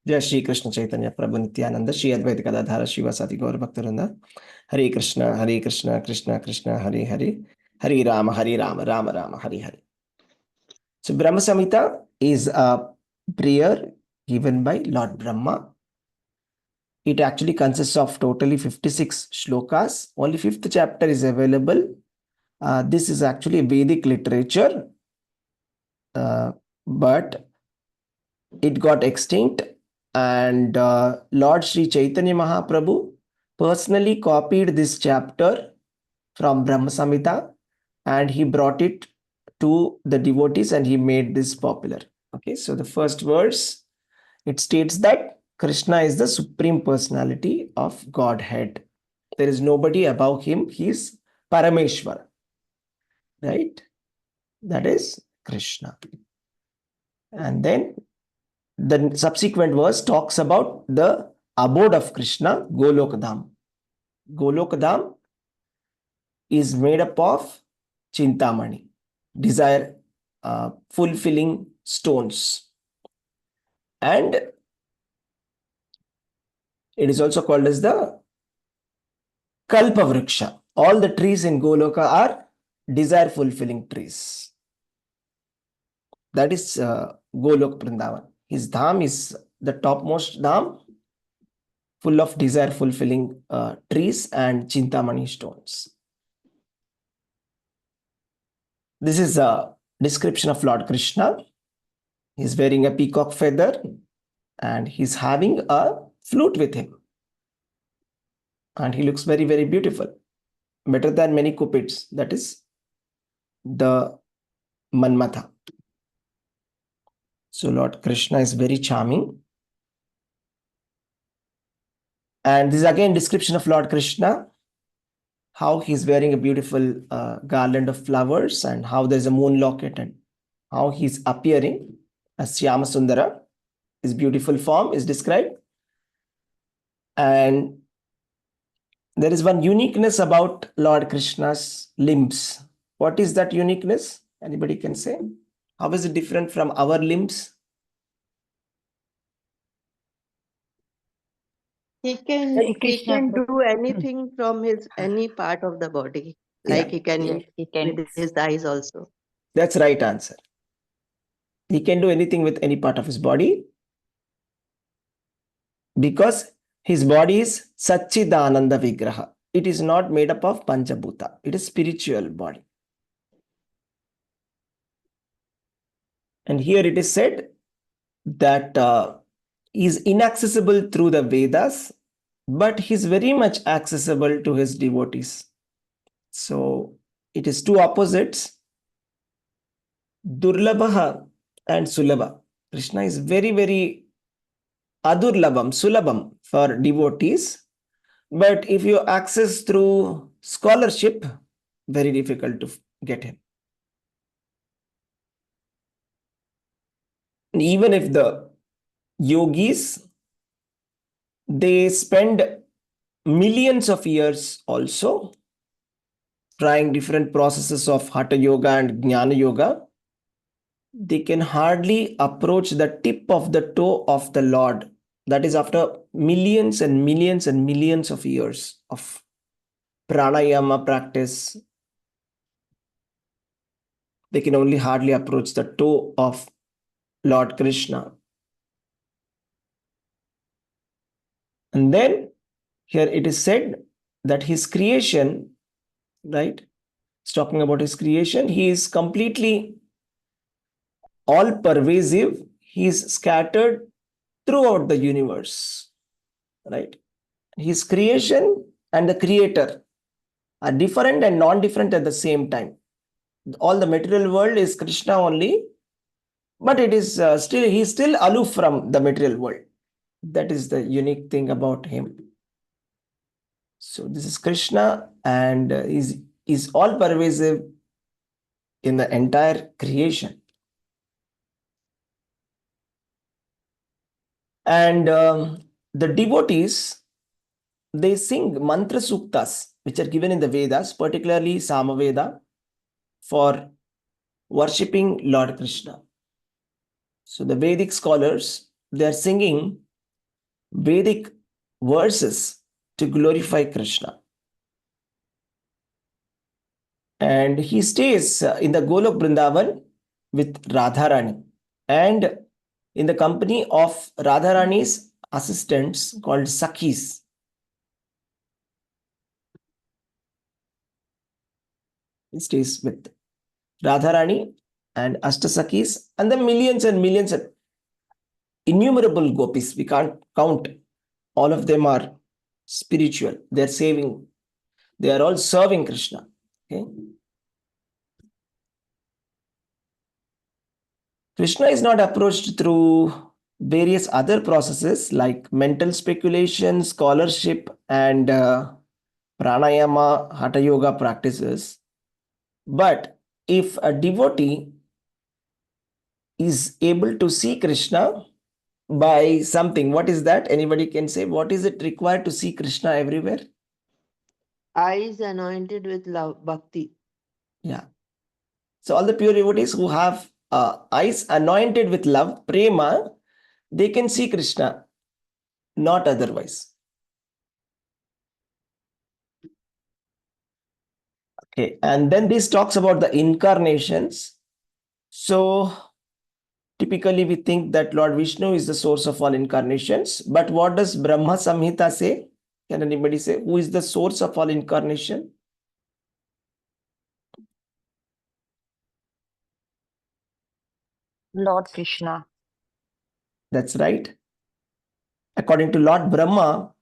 Jai Shri Krishna Chaitanya Prabhu Nityananda Shri Advaita Gadadhara Shivasati Gaura Bhaktarvrinda Hare Krishna Krishna Krishna Hare Hare Hare Rama Rama Rama Hare Hare. So Brahma-saṁhitā is a prayer given by Lord Brahma. It actually consists of totally 56 shlokas. Only 5th chapter is available. This is actually Vedic literature, but it got extinct, and Lord Sri Chaitanya Mahaprabhu personally copied this chapter from Brahma-saṁhitā, and he brought it to the devotees and he made this popular. Okay, so the first verse, it states that Krishna is the supreme personality of Godhead. There is nobody above him. He is Parameshwara, right? That is Krishna. And then the subsequent verse talks about the abode of Krishna, Golokadham. Golokadham is made up of Chintamani, desire fulfilling stones. And it is also called as the Kalpa Vriksha. All the trees in Goloka are desire fulfilling trees. That is Golok Vrindavan. His dham is the topmost dham, full of desire fulfilling trees and Chintamani stones. This is a description of Lord Krishna. He's wearing a peacock feather and he's having a flute with him. And he looks very, very beautiful. Better than many cupids. That is the Manmatha. So Lord Krishna is very charming. And this is again description of Lord Krishna. How he's wearing a beautiful garland of flowers and how there's a moon locket and how he's appearing as Shyama Sundara. His beautiful form is described. And there is one uniqueness about Lord Krishna's limbs. What is that uniqueness? Anybody can say? How is it different from our limbs? He can do anything from his any part of the body. Like he can with his eyes also. That's right answer. He can do anything with any part of his body because his body is Satchidananda Vigraha. It is not made up of Panchabhuta. It is spiritual body. And here it is said that he is inaccessible through the Vedas, but he is very much accessible to his devotees. So it is two opposites, Durlabha and Sulabha. Krishna is very, very Adurlabham, Sulabham for devotees. But if you access through scholarship, very difficult to get him. And even if the yogis, they spend millions of years also trying different processes of Hatha Yoga and Jnana Yoga, they can hardly approach the tip of the toe of the Lord. That is after millions and millions and millions of years of pranayama practice. They can only hardly approach the toe of Lord Krishna. And then here it is said that his creation, right? It's talking about his creation. He is completely all pervasive. He is scattered throughout the universe, right? His creation and the creator are different and non-different at the same time. All the material world is Krishna only, but it is he's still aloof from the material world. That is the unique thing about him. So this is Krishna, and is all pervasive in the entire creation. And the devotees, they sing mantra suktas, which are given in the Vedas, particularly Samaveda, for worshipping Lord Krishna. So the Vedic scholars, they are singing Vedic verses to glorify Krishna. And he stays in the Golok Vrindavan with Radharani and in the company of Radharani's assistants called Sakhis. He stays with Radharani and Ashtasakis and the millions and millions of innumerable gopis. We can't count. All of them are spiritual. They're saving. They are all serving Krishna. Okay. Krishna is not approached through various other processes like mental speculation, scholarship, and pranayama, hatha yoga practices. But if a devotee is able to see Krishna by something, what is that? Anybody can say, what is it required to see Krishna everywhere? Eyes anointed with love, bhakti. Yeah. So all the pure devotees who have eyes anointed with love, prema, they can see Krishna, not otherwise. Okay, and then this talks about the incarnations. So typically we think that Lord Vishnu is the source of all incarnations. But what does Brahma-saṁhitā say? Can anybody say who is the source of all incarnation? Lord Krishna. That's right. According to Lord Brahma,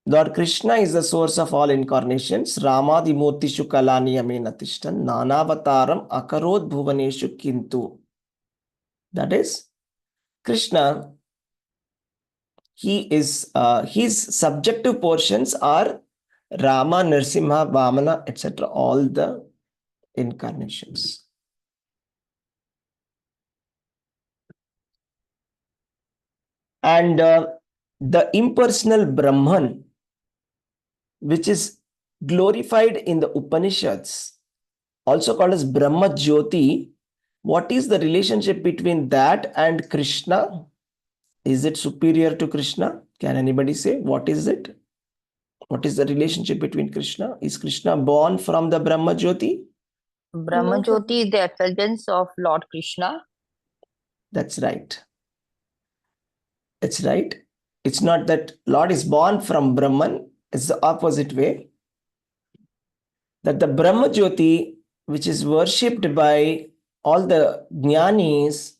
Lord Krishna is the source of all incarnations. Ramadimurtishu kalani amenatishtan nanavataram akarod bhuvaneshu kintu. That is, Krishna, his subjective portions are Rama, Nrsimha, Vamana, etc. All the incarnations. And the impersonal Brahman, which is glorified in the Upanishads, also called as Brahma Jyoti. What is the relationship between that and Krishna? Is it superior to Krishna? Can anybody say what is it? What is the relationship between Krishna? Is Krishna born from the Brahma Jyoti? Brahma Jyoti is the effulgence of Lord Krishna. That's right. It's right. It's not that Lord is born from Brahman. It's the opposite way. That the Brahma Jyoti, which is worshipped by all the jnanis,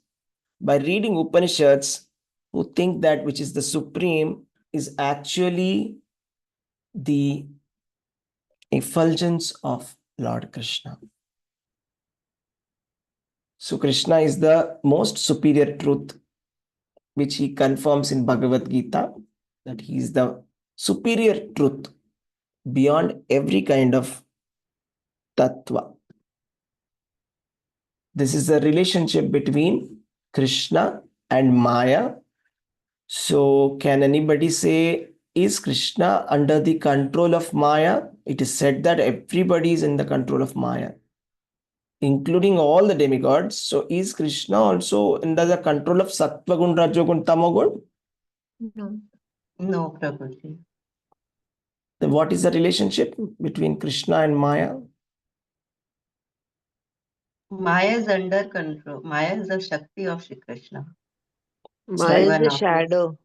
by reading Upanishads, who think that which is the supreme is actually the effulgence of Lord Krishna. So Krishna is the most superior truth, which he confirms in Bhagavad Gita, that he is the superior truth beyond every kind of tattva. This is the relationship between Krishna and Maya. So can anybody say, is Krishna under the control of Maya? It is said that everybody is in the control of Maya, including all the demigods. So is Krishna also under the control of Sattva Gun, Rajogun, Tamogun? No. No, Prabhuji. Then what is the relationship between Krishna and Maya? Maya is under control. Maya is the Shakti of Shri Krishna. Maya is the shadow.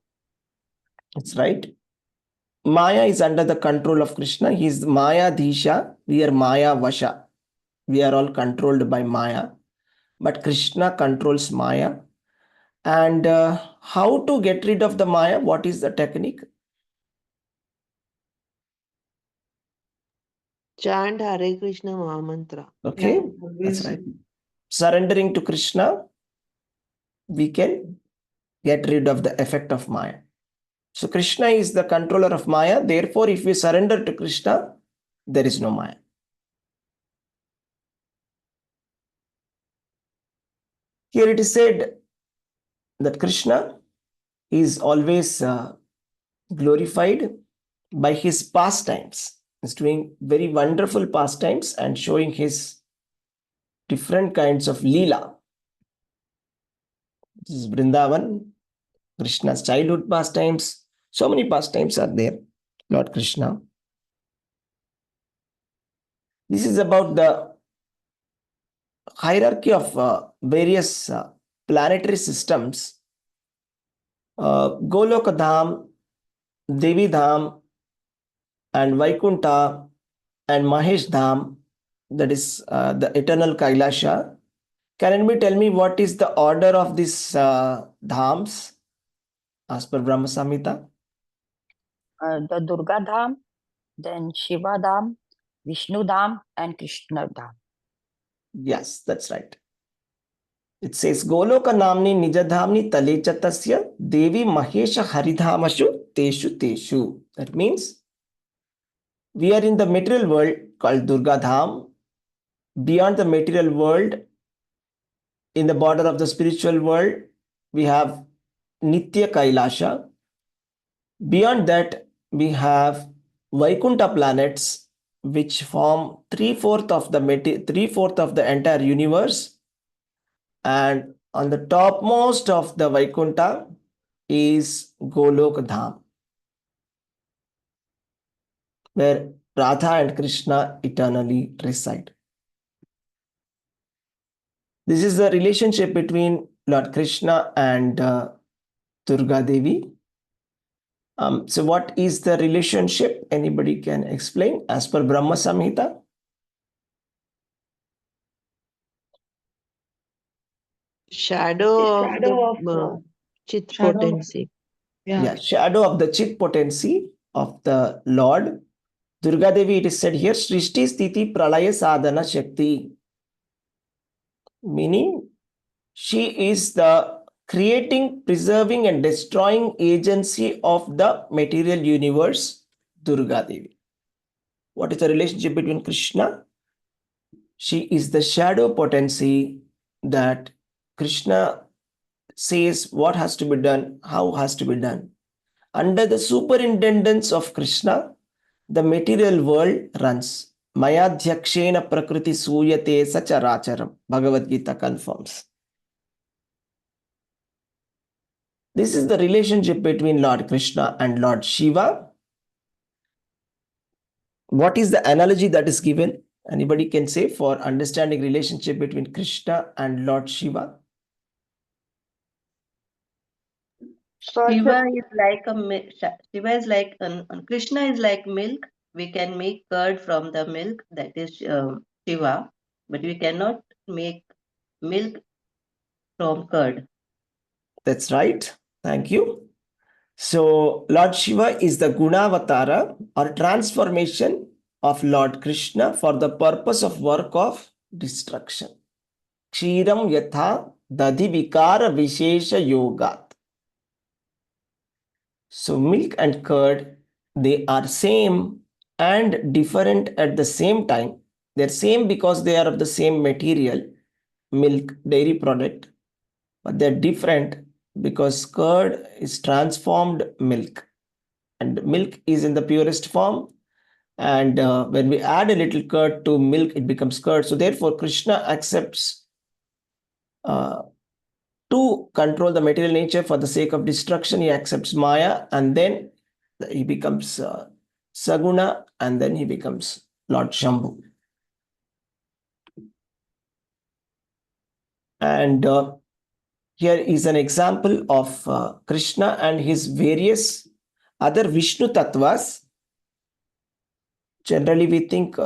That's right. Maya is under the control of Krishna. He is Maya Dhisha. We are Maya Vasha. We are all controlled by Maya. But Krishna controls Maya. And how to get rid of the Maya? What is the technique? Chant Hare Krishna Mahamantra. Okay, that's right. Surrendering to Krishna, we can get rid of the effect of Maya. So Krishna is the controller of Maya. Therefore, if we surrender to Krishna, there is no Maya. Here it is said that Krishna is always glorified by his pastimes. He's doing very wonderful pastimes and showing his different kinds of leela. This is Vrindavan, Krishna's childhood pastimes. So many pastimes are there, Lord Krishna. This is about the hierarchy of various planetary systems. Goloka Dham, Devi Dham, and Vaikunta, and Mahesh Dham, that is the eternal Kailasha. Can anybody tell me what is the order of these dhams as per Brahma-saṁhitā? The Durga Dham, then Shiva Dham, Vishnu Dham, and Krishna Dham. Yes, that's right. It says Goloka namni nijadhamni talechatasya devi mahesha haridhamashu teshu teshu. That means we are in the material world called Durga Dham. Beyond the material world, in the border of the spiritual world, we have Nitya Kailasha. Beyond that, we have Vaikunta planets, which form 3/4 of the entire universe. And on the topmost of the Vaikunta is Golok Dham, where Radha and Krishna eternally reside. This is the relationship between Lord Krishna and Durga Devi. So what is the relationship? Anybody can explain as per Brahma-saṁhitā? Shadow of the Chit potency. Yeah, shadow of the Chit potency of the Lord. Durga Devi, it is said here, Srishti Sthiti Pralaya Sadhana Shakti. Meaning, she is the creating, preserving, and destroying agency of the material universe, Durga Devi. What is the relationship between Krishna? She is the shadow potency that Krishna says what has to be done, how has to be done. Under the superintendence of Krishna, the material world runs. Mayadhyakshena prakriti suyate sacharacharam. Bhagavad Gita confirms. This is the relationship between Lord Krishna and Lord Shiva. What is the analogy that is given? Anybody can say for understanding relationship between Krishna and Lord Shiva? Shiva is like Shiva is like Krishna is like milk. We can make curd from the milk, that is Shiva, but we cannot make milk from curd. That's right. Thank you. So Lord Shiva is the Gunavatara or transformation of Lord Krishna for the purpose of work of destruction. Kshiram yatha dadhi vikara vishesha yogat. So milk and curd, they are same and different at the same time. They're same because they are of the same material, milk, dairy product, but they're different because curd is transformed milk, and milk is in the purest form. And when we add a little curd to milk, it becomes curd. So therefore, Krishna accepts to control the material nature for the sake of destruction. He accepts Maya, and then he becomes Saguna, and then he becomes Lord Shambhu. And here is an example of Krishna and his various other Vishnu Tattvas. Generally, we think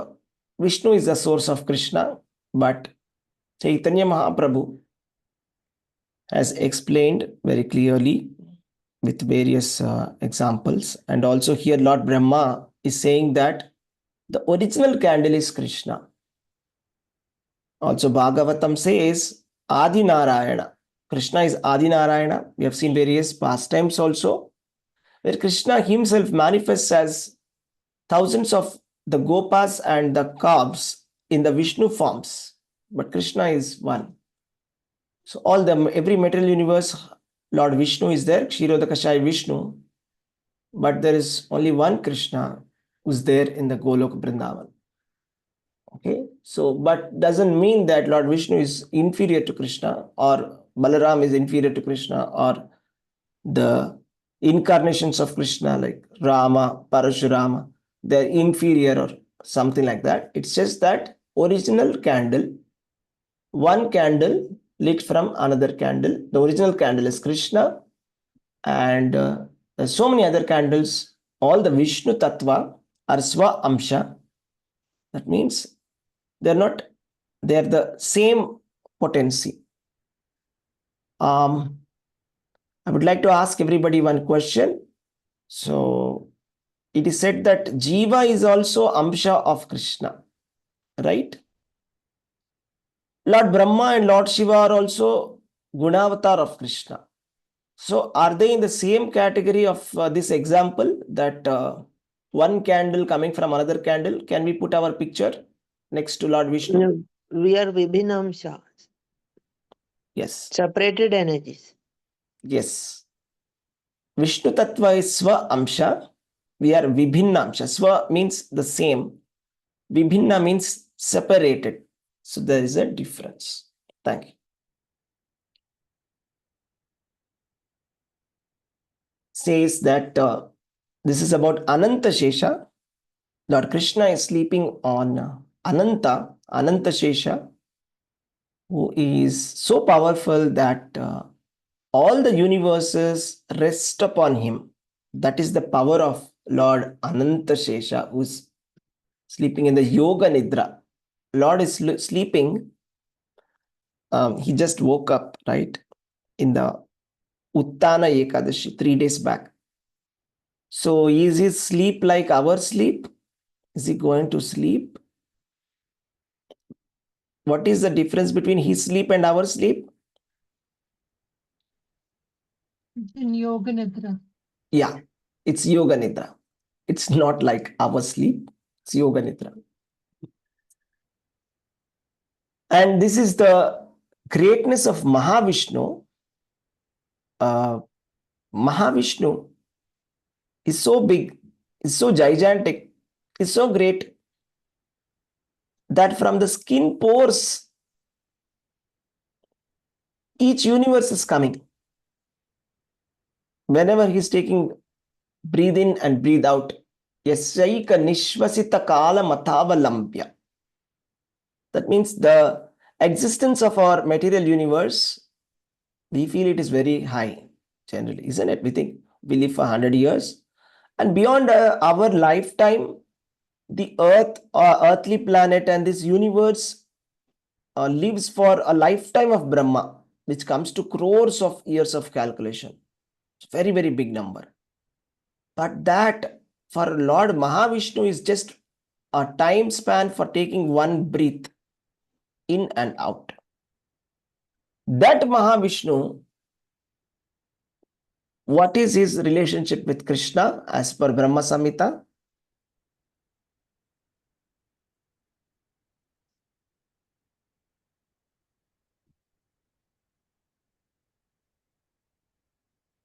Vishnu is the source of Krishna, but Chaitanya Mahaprabhu has explained very clearly with various examples. And also here Lord Brahma is saying that the original candle is Krishna. Also Bhagavatam says Adi Narayana. Krishna is Adi Narayana. We have seen various pastimes also, where Krishna himself manifests as thousands of the gopas and the calves in the Vishnu forms. But Krishna is one. So every material universe, Lord Vishnu is there, Kshirodakashai Vishnu. But there is only one Krishna who's there in the Golok Vrindavan. Okay, so but doesn't mean that Lord Vishnu is inferior to Krishna or Balaram is inferior to Krishna, or the incarnations of Krishna like Rama, Parashurama, they're inferior or something like that. It's just that original candle, one candle lit from another candle. The original candle is Krishna, and there's so many other candles. All the Vishnu Tattva are Swa Amsha. That means they're the same potency. I would like to ask everybody one question. So it is said that Jiva is also Amsha of Krishna, right? Lord Brahma and Lord Shiva are also Gunavatar of Krishna. So are they in the same category of this example, that one candle coming from another candle? Can we put our picture next to Lord Vishnu? No, we are Vibhinamsha. Yes. Separated energies. Yes. Vishnu Tattva is Swa Amsha. We are Vibhinna Amsha. Swa means the same. Vibhinna means separated. So there is a difference. Thank you. Says that this is about Ananta Shesha. Lord Krishna is sleeping on Ananta Shesha, who is so powerful that all the universes rest upon him. That is the power of Lord Ananta Shesha, who is sleeping in the Yoga Nidra. Lord is sleeping. He just woke up, right? In the Uttana Ekadashi, 3 days back. So is his sleep like our sleep? Is he going to sleep? What is the difference between his sleep and our sleep? In Yoga Nidra. Yeah, it's Yoga Nidra. It's not like our sleep. It's Yoga Nidra. And this is the greatness of Mahavishnu. Mahavishnu is so big, is so gigantic, is so great that from the skin pores, each universe is coming. Whenever he's taking breathe in and breathe out, Yasyaika Nishvasita Kala Mathavalambhya. That means the existence of our material universe, we feel it is very high, generally, isn't it? We think we live for 100 years. And beyond our lifetime, the earth, earthly planet, and this universe lives for a lifetime of Brahma, which comes to crores of years of calculation. It's a very, very big number. But that for Lord Mahavishnu is just a time span for taking one breath in and out. That Mahavishnu, what is his relationship with Krishna as per Brahma-saṁhitā?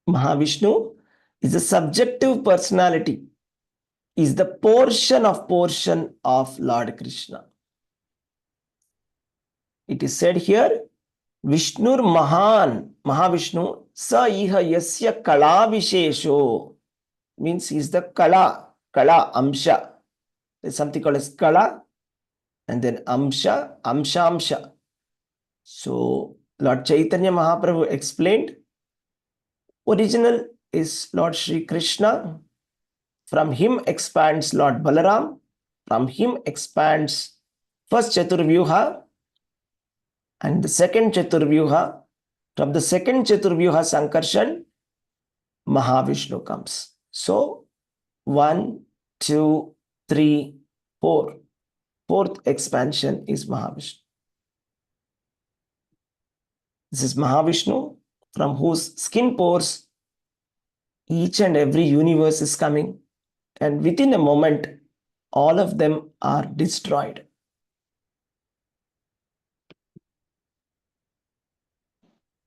Mahavishnu is a subjective personality, is the portion of Lord Krishna. It is said here, Vishnur Mahan, Mahavishnu, Sa Iha Yasya Kala Vishesho, means he is the Kala, Amsha. There's something called as Kala, and then Amsha. So Lord Chaitanya Mahaprabhu explained, original is Lord Shri Krishna. From him expands Lord Balaram. From him expands first Chaturvyuha and the second Chaturvyuha. From the second Chaturvyuha Sankarshan, Mahavishnu comes. So 1, 2, 3, 4. Fourth expansion is Mahavishnu. This is Mahavishnu, from whose skin pores each and every universe is coming. And within a moment, all of them are destroyed.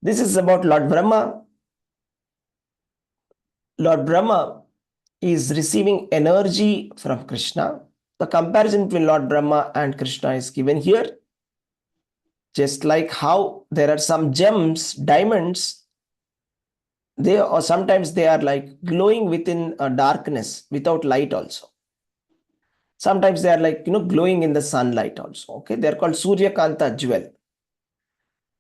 This is about Lord Brahma. Lord Brahma is receiving energy from Krishna. The comparison between Lord Brahma and Krishna is given here. Just like how there are some gems, diamonds, sometimes they are like glowing within a darkness without light also. Sometimes they are like, glowing in the sunlight also. Okay, they are called Suryakanta jewel.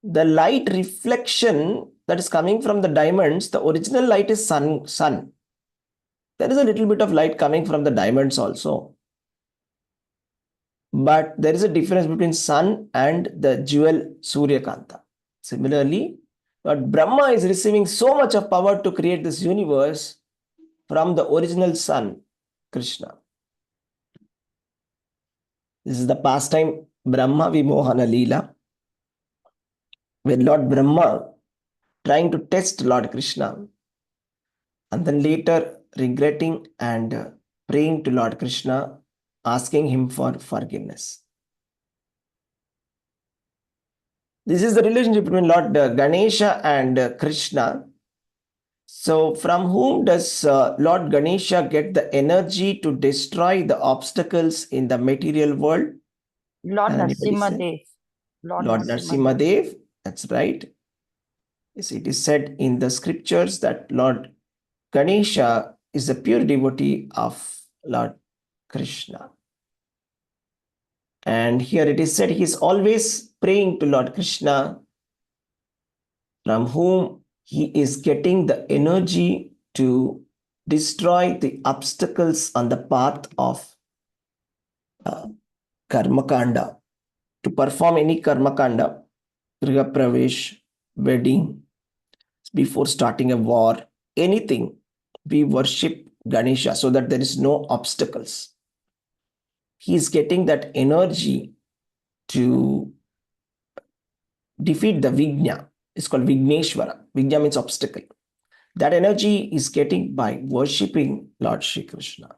The light reflection that is coming from the diamonds, the original light is sun. There is a little bit of light coming from the diamonds also. But there is a difference between sun and the jewel Suryakanta. Similarly, Lord Brahma is receiving so much of power to create this universe from the original sun, Krishna. This is the pastime Brahma Vimohana Leela, where Lord Brahma trying to test Lord Krishna and then later regretting and praying to Lord Krishna, asking him for forgiveness. This is the relationship between Lord Ganesha and Krishna. So from whom does Lord Ganesha get the energy to destroy the obstacles in the material world? Lord Anybody say? Narasimhadev. Lord Narasimhadev, that's right. Yes, it is said in the scriptures that Lord Ganesha is a pure devotee of Lord Krishna. And here it is said he is always praying to Lord Krishna, from whom he is getting the energy to destroy the obstacles on the path of karmakanda, to perform any karmakanda, griha pravesh, wedding, before starting a war, anything, we worship Ganesha so that there is no obstacles. He is getting that energy to defeat the Vigna. It's called Vigneshwara. Vigna means obstacle. That energy is getting by worshipping Lord Shri Krishna.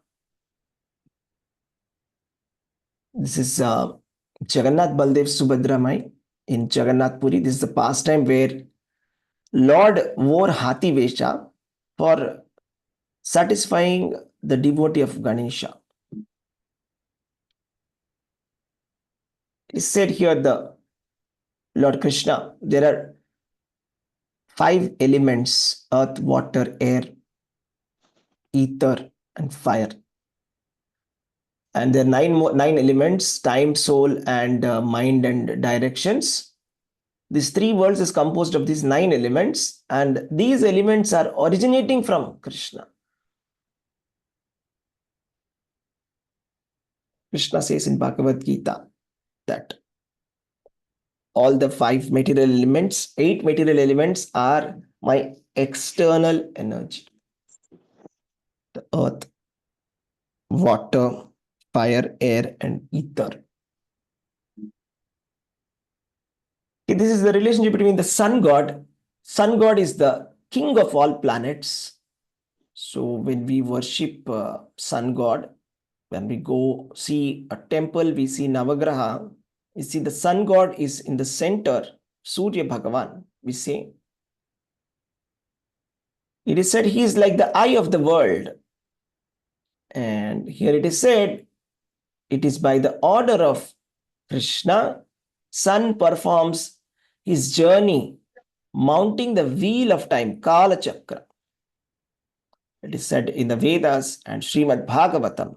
This is Jagannath Baldev Subhadramai in Jagannath Puri. This is the pastime where Lord wore Hathi Vesha for satisfying the devotee of Ganesha. It is said here the Lord Krishna, there are 5 elements: earth, water, air, ether, and fire. And there are 9 elements: time, soul, and mind and directions. These 3 worlds is composed of these 9 elements, and these elements are originating from Krishna. Krishna says in Bhagavad Gita that all the 5 material elements, 8 material elements are my external energy. The earth, water, fire, air, and ether. Okay, this is the relationship between the sun god. Sun god is the king of all planets. So when we worship sun god, when we go see a temple, we see Navagraha, we see the sun god is in the center, Surya Bhagavan, we say. It is said he is like the eye of the world. And here it is said, it is by the order of Krishna, sun performs his journey, mounting the wheel of time, Kala Chakra. It is said in the Vedas and Srimad Bhagavatam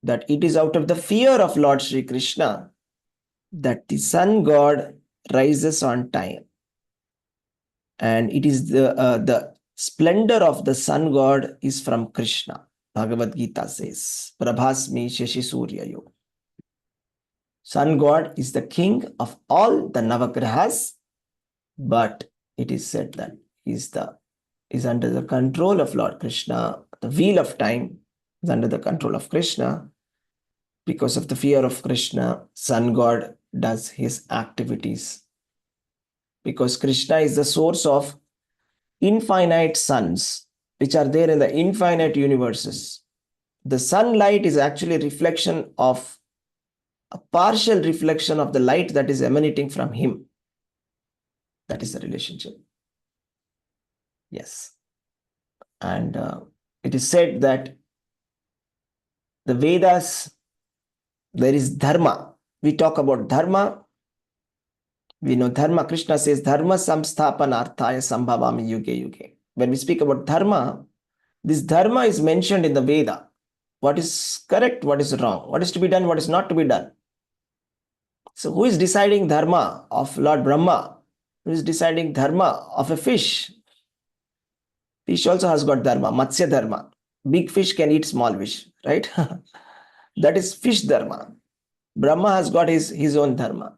that it is out of the fear of Lord Shri Krishna that the sun god rises on time. And it is the splendor of the sun god is from Krishna. Bhagavad Gita says, Prabhasmi Shashi Suryayo. Sun god is the king of all the Navagrahas, but it is said that he is under the control of Lord Krishna. The wheel of time is under the control of Krishna. Because of the fear of Krishna, sun god does his activities. Because Krishna is the source of infinite suns, which are there in the infinite universes. The sunlight is actually a reflection of a partial reflection of the light that is emanating from him. That is the relationship. Yes. And it is said that the Vedas, there is dharma. We talk about dharma. We know dharma, Krishna says, dharma samsthapanarthaya sambhavami yuge yuge. When we speak about dharma, this dharma is mentioned in the Veda. What is correct, what is wrong, what is to be done, what is not to be done. So who is deciding dharma of Lord Brahma? Who is deciding dharma of a fish? Fish also has got dharma, matsya dharma. Big fish can eat small fish, right? That is fish dharma. Brahma has got his own dharma.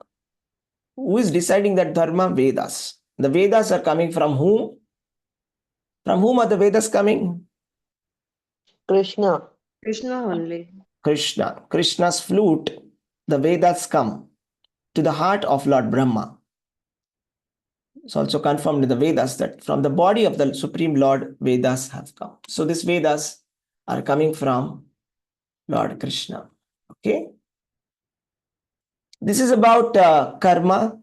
Who is deciding that dharma? Vedas. The Vedas are coming from whom? From whom are the Vedas coming? Krishna. Krishna only. Krishna. Krishna's flute, the Vedas come to the heart of Lord Brahma. It's also confirmed in the Vedas that from the body of the Supreme Lord, Vedas have come. So these Vedas are coming from Lord Krishna. Okay. This is about karma,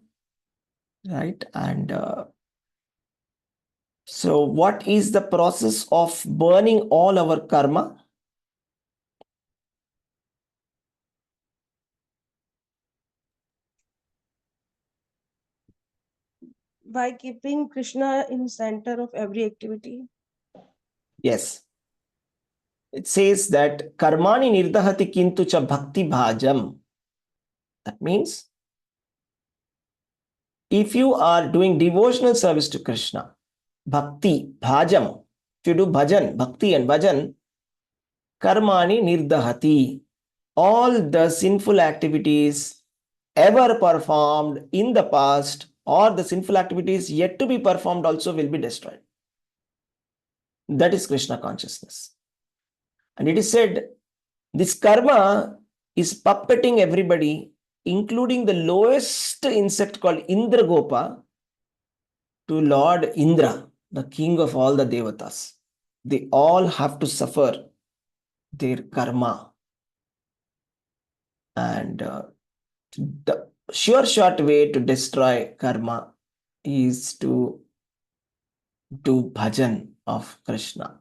right? And so what is the process of burning all our karma? By keeping Krishna in center of every activity. Yes. It says that karmani nirdahati kintu cha bhakti bhajam. That means if you are doing devotional service to Krishna, bhakti bhajam, if you do bhajan, bhakti and bhajan, karmani nirdahati, all the sinful activities ever performed in the past or the sinful activities yet to be performed also will be destroyed. That is Krishna consciousness. And it is said, this karma is puppeting everybody, including the lowest insect called Indragopa, to Lord Indra, the king of all the devatas. They all have to suffer their karma. And the short way to destroy karma is to do bhajan of Krishna.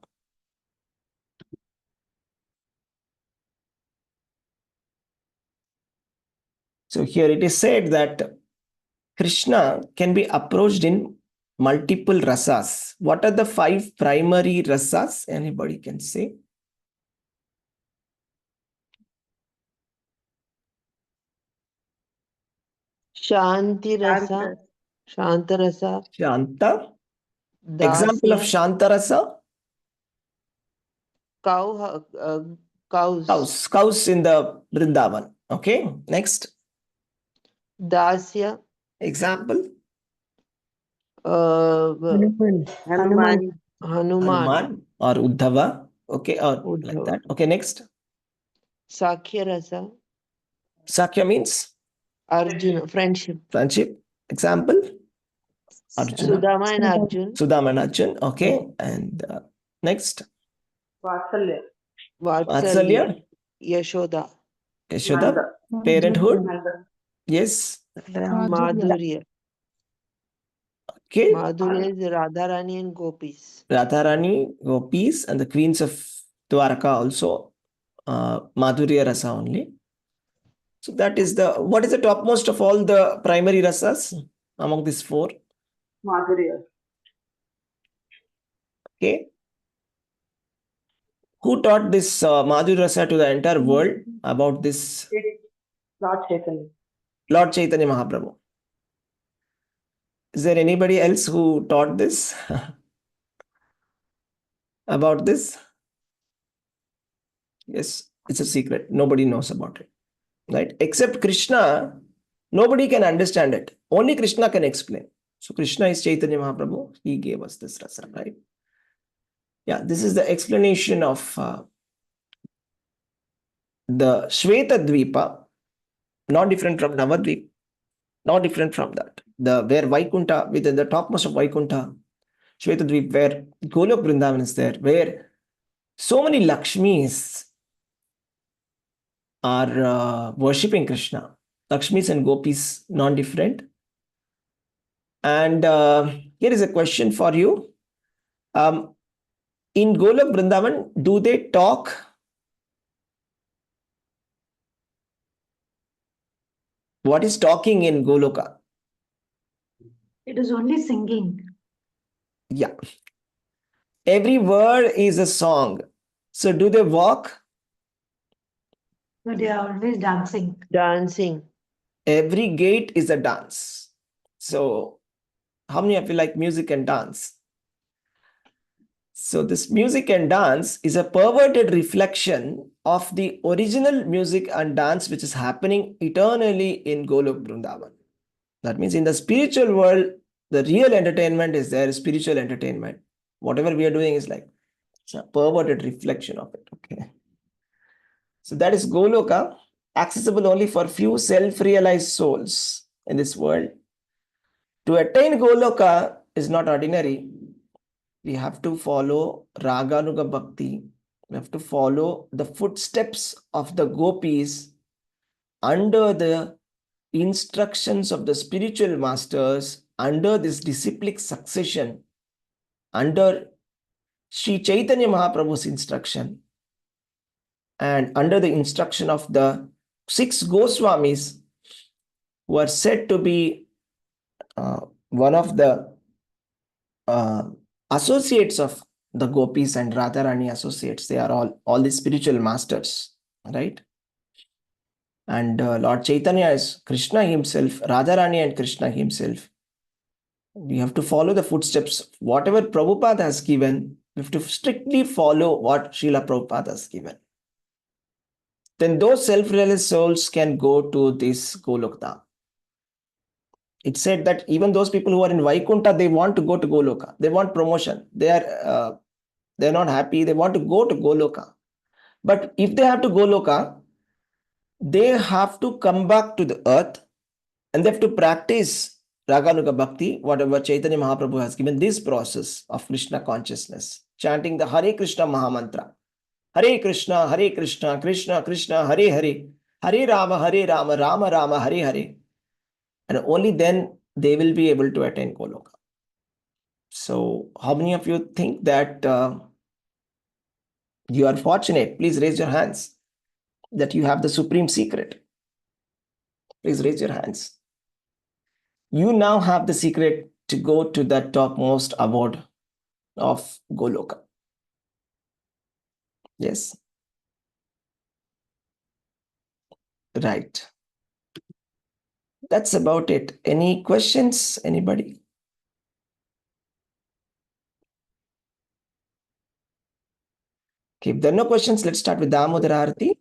So here it is said that Krishna can be approached in multiple rasas. What are the 5 primary rasas? Anybody can say? Shanti rasa. Shanta rasa. Shanta. Example of Dasya. Shanta rasa? Cows. Cows in the Vrindavan. Okay, next. Dasya. Example? Hanuman. Hanuman. Or Uddhava. Okay, or like Uddhava. that. Okay, next. Sakhya rasa. Sakya means Arjuna. Friendship. friendship. Example? Arjuna. Sudama and Arjun. Sudama and Arjun. Okay, and next. Vatsalya. Yashoda. Yashoda. Parenthood. Yes. Madhurya. Okay. Madhurya is Radharani and Gopis. Radharani, Gopis, and the queens of Dwarka also. Madhurya rasa only. So that is what is the topmost of all the primary rasas among these 4? Madhurya. Okay. Who taught this Madhurya rasa to the entire world about this? Lord Chaitanya. Lord Chaitanya Mahaprabhu. Is there anybody else who taught this? About this? Yes, it's a secret. Nobody knows about it. Right? Except Krishna, nobody can understand it. Only Krishna can explain. So Krishna is Chaitanya Mahaprabhu. He gave us this rasa, right? Yeah, this is the explanation of the Shweta Dvipa, not different from Navadvip, not different from that. Where Vaikunta, within the topmost of Vaikunta, Shweta Dvip, where Golok Vrindavan is there, where so many Lakshmis are worshipping Krishna. Lakshmis and Gopis, non-different. And here is a question for you. In Golok Vrindavan, do they talk? What is talking in Goloka? It is only singing. Yeah. Every word is a song. So do they walk? But they are always dancing. Dancing. Every gate is a dance. So how many of you like music and dance? So this music and dance is a perverted reflection of the original music and dance which is happening eternally in Golok Vrindavan. That means in the spiritual world, the real entertainment is there, spiritual entertainment. Whatever we are doing is like it's a perverted reflection of it. Okay. So that is Goloka, accessible only for few self-realized souls in this world. To attain Goloka is not ordinary. We have to follow Raganuga Bhakti. We have to follow the footsteps of the gopis under the instructions of the spiritual masters, under this disciplic succession, under Sri Chaitanya Mahaprabhu's instruction, and under the instruction of the 6 Goswamis, who are said to be one of the associates of the gopis and Radharani associates. They are all the spiritual masters, right? And Lord Chaitanya is Krishna himself, Radharani and Krishna himself. We have to follow the footsteps. Whatever Prabhupada has given, we have to strictly follow what Srila Prabhupada has given. Then those self-realized souls can go to this Golokdham. It said that even those people who are in Vaikunta, they want to go to Goloka. They want promotion. They're not happy. They want to go to Goloka. But if they have to Goloka, they have to come back to the earth and they have to practice Raganuga Bhakti, whatever Chaitanya Mahaprabhu has given, this process of Krishna consciousness, chanting the Hare Krishna Mahamantra. Hare Krishna, Krishna Krishna, Hare Hare, Hare Rama, Rama Rama, Hare Hare. And only then they will be able to attain Goloka. So how many of you think that you are fortunate? Please raise your hands that you have the supreme secret. Please raise your hands. You now have the secret to go to the topmost abode of Goloka. Yes. Right. That's about it. Any questions? Anybody? Okay, if there are no questions, let's start with Damodara Arati.